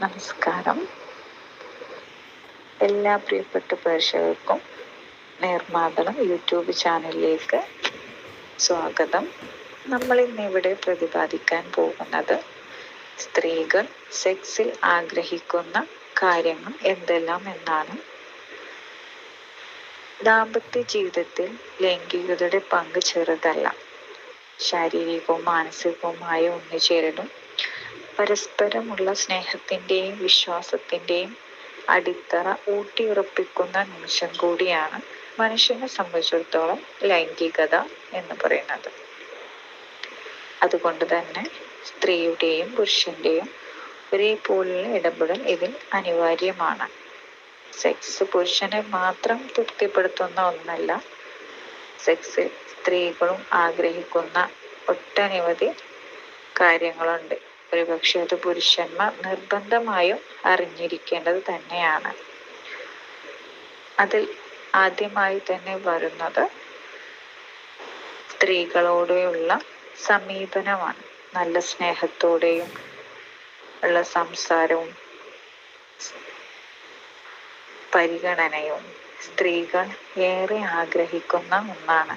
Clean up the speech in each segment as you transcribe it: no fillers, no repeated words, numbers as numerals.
നമസ്കാരം. എല്ലാ പ്രിയപ്പെട്ട പ്രേക്ഷകർക്കും നീർമാതളം യൂട്യൂബ് ചാനലിലേക്ക് സ്വാഗതം. നമ്മൾ ഇന്നിവിടെ പ്രതിപാദിക്കാൻ പോകുന്നത് സ്ത്രീകൾ സെക്സിൽ ആഗ്രഹിക്കുന്ന കാര്യങ്ങൾ എന്തെല്ലാം എന്നാണ്. ദാമ്പത്യ ജീവിതത്തിൽ ലൈംഗികതയുടെ പങ്ക് ചെറുതല്ല. ശാരീരികവും മാനസികവുമായ ഒന്നുചേരലും പരസ്പരമുള്ള സ്നേഹത്തിൻ്റെയും വിശ്വാസത്തിൻ്റെയും അടിത്തറ ഊട്ടിയുറപ്പിക്കുന്ന നിമിഷം കൂടിയാണ് മനുഷ്യനെ സംബന്ധിച്ചിടത്തോളം ലൈംഗികത എന്ന് പറയുന്നത്. അതുകൊണ്ട് തന്നെ സ്ത്രീയുടെയും പുരുഷന്റെയും ഒരേപോലുള്ള ഇടപെടൽ ഇതിൽ അനിവാര്യമാണ്. സെക്സ് പുരുഷനെ മാത്രം തൃപ്തിപ്പെടുത്തുന്ന ഒന്നല്ല. സെക്സിൽ സ്ത്രീകളും ആഗ്രഹിക്കുന്ന ഒട്ടനവധി കാര്യങ്ങളുണ്ട്. ഒരുപക്ഷെ അത് പുരുഷന്മാർ നിർബന്ധമായും അറിഞ്ഞിരിക്കേണ്ടത് തന്നെയാണ്. അതിൽ ആദ്യമായി തന്നെ വരുന്നത് സ്ത്രീകളോടെയുള്ള സമീപനമാണ്. നല്ല സ്നേഹത്തോടെയും ഉള്ള സംസാരവും പരിഗണനയും സ്ത്രീകൾ ഏറെ ആഗ്രഹിക്കുന്ന ഒന്നാണ്.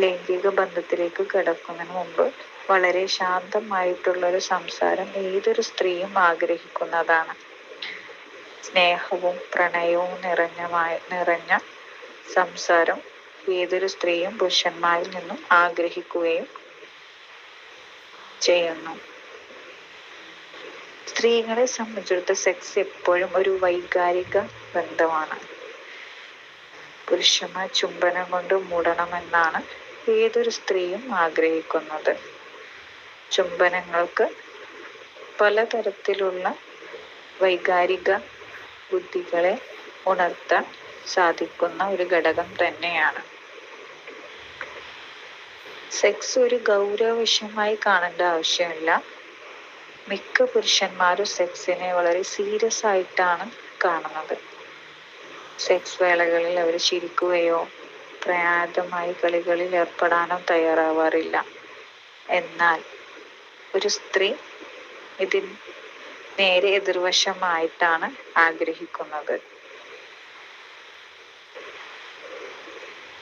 ലൈംഗിക ബന്ധത്തിലേക്ക് കടക്കുന്നതിന് മുമ്പ് വളരെ ശാന്തമായിട്ടുള്ളൊരു സംസാരം ഏതൊരു സ്ത്രീയും ആഗ്രഹിക്കുന്നതാണ്. സ്നേഹവും പ്രണയവും നിറഞ്ഞ സംസാരം ഏതൊരു സ്ത്രീയും പുരുഷന്മാരിൽ നിന്നും ആഗ്രഹിക്കുകയും ചെയ്യുന്നു. സ്ത്രീകളെ സംബന്ധിച്ചിടത്തോളം സെക്സ് എപ്പോഴും ഒരു വൈകാരിക ബന്ധമാണ്. പുരുഷന്മാർ ചുംബനം കൊണ്ട് മൂടണമെന്നാണ് ഏതൊരു സ്ത്രീയും ആഗ്രഹിക്കുന്നത്. ചുംബനങ്ങൾക്ക് പലതരത്തിലുള്ള വൈകാരിക ബുദ്ധികളെ ഉണർത്താൻ സാധിക്കുന്ന ഒരു ഘടകം തന്നെയാണ്. സെക്സ് ഒരു ഗൗരവ വിഷയമായി കാണേണ്ട ആവശ്യമില്ല. മിക്ക പുരുഷന്മാരും സെക്സിനെ വളരെ സീരിയസ് ആയിട്ടാണ് കാണുന്നത്. സെക്സ് വേളകളിൽ അവർ ചിരിക്കുകയോ പ്രയാതമായി കളികളിൽ ഏർപ്പെടാനോ തയ്യാറാവാറില്ല. എന്നാൽ ഒരു സ്ത്രീ ഇതിന് നേരെ എതിർവശമായിട്ടാണ് ആഗ്രഹിക്കുന്നത്.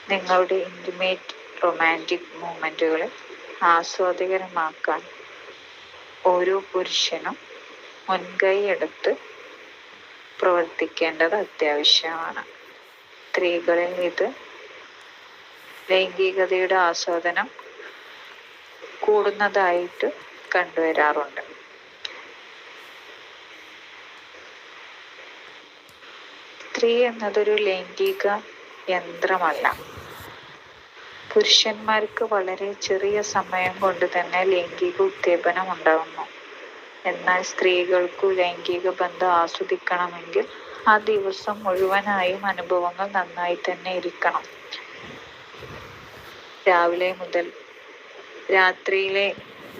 നിങ്ങളുടെ ഇന്റിമേറ്റ് റൊമാൻറ്റിക് മൂമെന്റുകളെ ആസ്വാദികരമാക്കാൻ ഓരോ പുരുഷനും മുൻകൈ എടുത്ത് പ്രവർത്തിക്കേണ്ടത് അത്യാവശ്യമാണ്. സ്ത്രീകളിൽ ഇത് ലൈംഗികതയുടെ ആസ്വാദനം കൂടുന്നതായിട്ട് കണ്ടുവരാറുണ്ട്. സ്ത്രീ എന്നതൊരു ലൈംഗിക യന്ത്രമല്ല. പുരുഷന്മാർക്ക് വളരെ ചെറിയ സമയം കൊണ്ട് തന്നെ ലൈംഗിക ഉത്തേജനം ഉണ്ടാകുന്നു. എന്നാൽ സ്ത്രീകൾക്കു ലൈംഗിക ബന്ധം ആസ്വദിക്കണമെങ്കിൽ ആ ദിവസം മുഴുവനായും അനുഭവങ്ങൾ നന്നായി തന്നെ ഇരിക്കണം. രാവിലെ മുതൽ രാത്രിയിലെ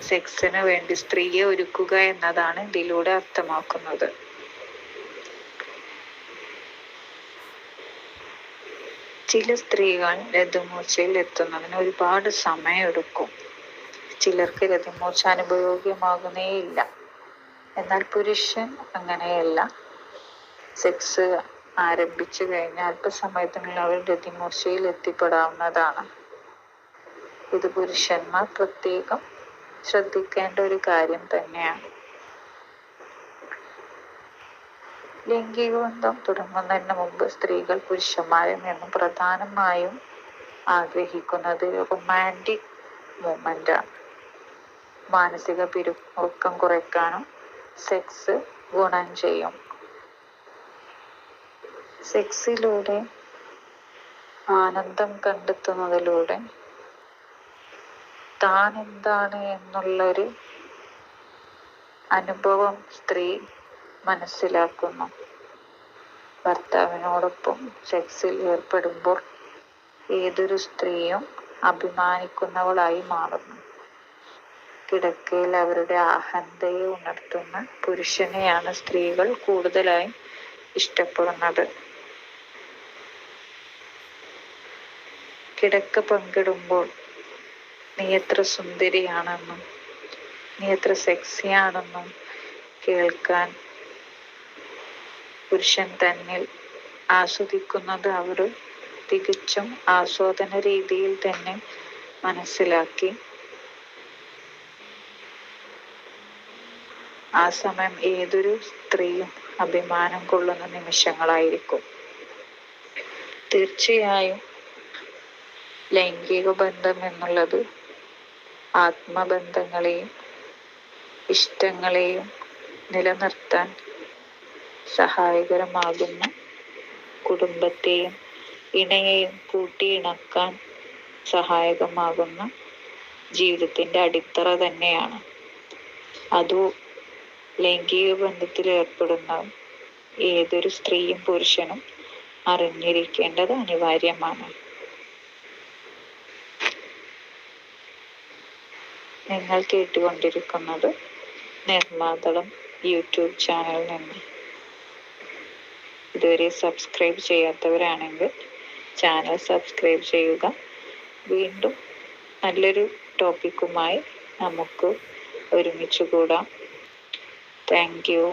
സെക്സിന് വേണ്ടി സ്ത്രീയെ ഒരുക്കുക എന്നതാണ് ഇതിലൂടെ അർത്ഥമാക്കുന്നത്. ചില സ്ത്രീകൾ രതിമൂർച്ചയിൽ എത്തുന്നതിന് ഒരുപാട് സമയമെടുക്കും. ചിലർക്ക് രതിമൂർച്ച അനുഭവയോഗ്യമാകുന്നേ ഇല്ല. എന്നാൽ പുരുഷൻ അങ്ങനെയല്ല. സെക്സ് ആരംഭിച്ചു കഴിഞ്ഞാൽ അല്പസമയത്തിനുള്ളിൽ അവർ രതിമൂർച്ചയിൽ എത്തിപ്പെടാവുന്നതാണ്. ഇത് പുരുഷന്മാർ പ്രത്യേകം ശ്രദ്ധിക്കേണ്ട ഒരു കാര്യം തന്നെയാണ്. ലൈംഗിക ബന്ധം തുടങ്ങുന്നതിന് മുമ്പ് സ്ത്രീകൾ പുരുഷന്മാരിൽ നിന്നും പ്രധാനമായും ആഗ്രഹിക്കുന്നത് റൊമാൻറ്റിക് മൂവ്മെന്റാണ്. മാനസിക പിരിമുറുക്കം കുറയ്ക്കാനും സെക്സ് ഗുണം ചെയ്യും. സെക്സിലൂടെ ആനന്ദം കണ്ടെത്തുന്നതിലൂടെ താൻ എന്താണ് എന്നുള്ളൊരു അനുഭവം സ്ത്രീ മനസ്സിലാക്കുന്നു. ഭർത്താവിനോടൊപ്പം സെക്സിൽ ഏർപ്പെടുമ്പോൾ ഏതൊരു സ്ത്രീയും അഭിമാനിക്കുന്നവളായി മാറുന്നു. കിടക്കയിൽ അവരുടെ അഹന്തയെ ഉണർത്തുന്ന പുരുഷനെയാണ് സ്ത്രീകൾ കൂടുതലായി ഇഷ്ടപ്പെടുന്നത്. കിടക്ക പങ്കിടുമ്പോൾ നീ എത്ര സുന്ദരിയാണെന്നും നീ എത്ര സെക്സിയാണെന്നും കേൾക്കാൻ പുരുഷൻ തന്നിൽ ആസ്വദിക്കുന്നത് അവർ തികച്ചും ആസ്വാദന രീതിയിൽ തന്നെ മനസ്സിലാക്കി ആ സമയം ഏതൊരു സ്ത്രീയും അഭിമാനം കൊള്ളുന്ന നിമിഷങ്ങളായിരിക്കും. തീർച്ചയായും ലൈംഗിക ബന്ധം എന്നുള്ളത് ആത്മബന്ധങ്ങളെയും ഇഷ്ടങ്ങളെയും നിലനിർത്താൻ സഹായകരമാകുന്ന, കുടുംബത്തെയും ഇണയെയും കൂട്ടിയിണക്കാൻ സഹായകമാകുന്ന ജീവിതത്തിൻ്റെ അടിത്തറ തന്നെയാണ്. അതു ലൈംഗിക ബന്ധത്തിൽ ഏർപ്പെടുന്ന ഏതൊരു സ്ത്രീയും പുരുഷനും അറിഞ്ഞിരിക്കേണ്ടത് അനിവാര്യമാണ്. നിങ്ങൾ കേട്ടുകൊണ്ടിരിക്കുന്നത് നിർമ്മാതളം യൂട്യൂബ് ചാനലിൽ നിന്ന്. ഇതുവരെ സബ്സ്ക്രൈബ് ചെയ്യാത്തവരാണെങ്കിൽ ചാനൽ സബ്സ്ക്രൈബ് ചെയ്യുക. വീണ്ടും നല്ലൊരു ടോപ്പിക്കുമായി നമുക്ക് ഒരുമിച്ച് കൂടാം. Thank you.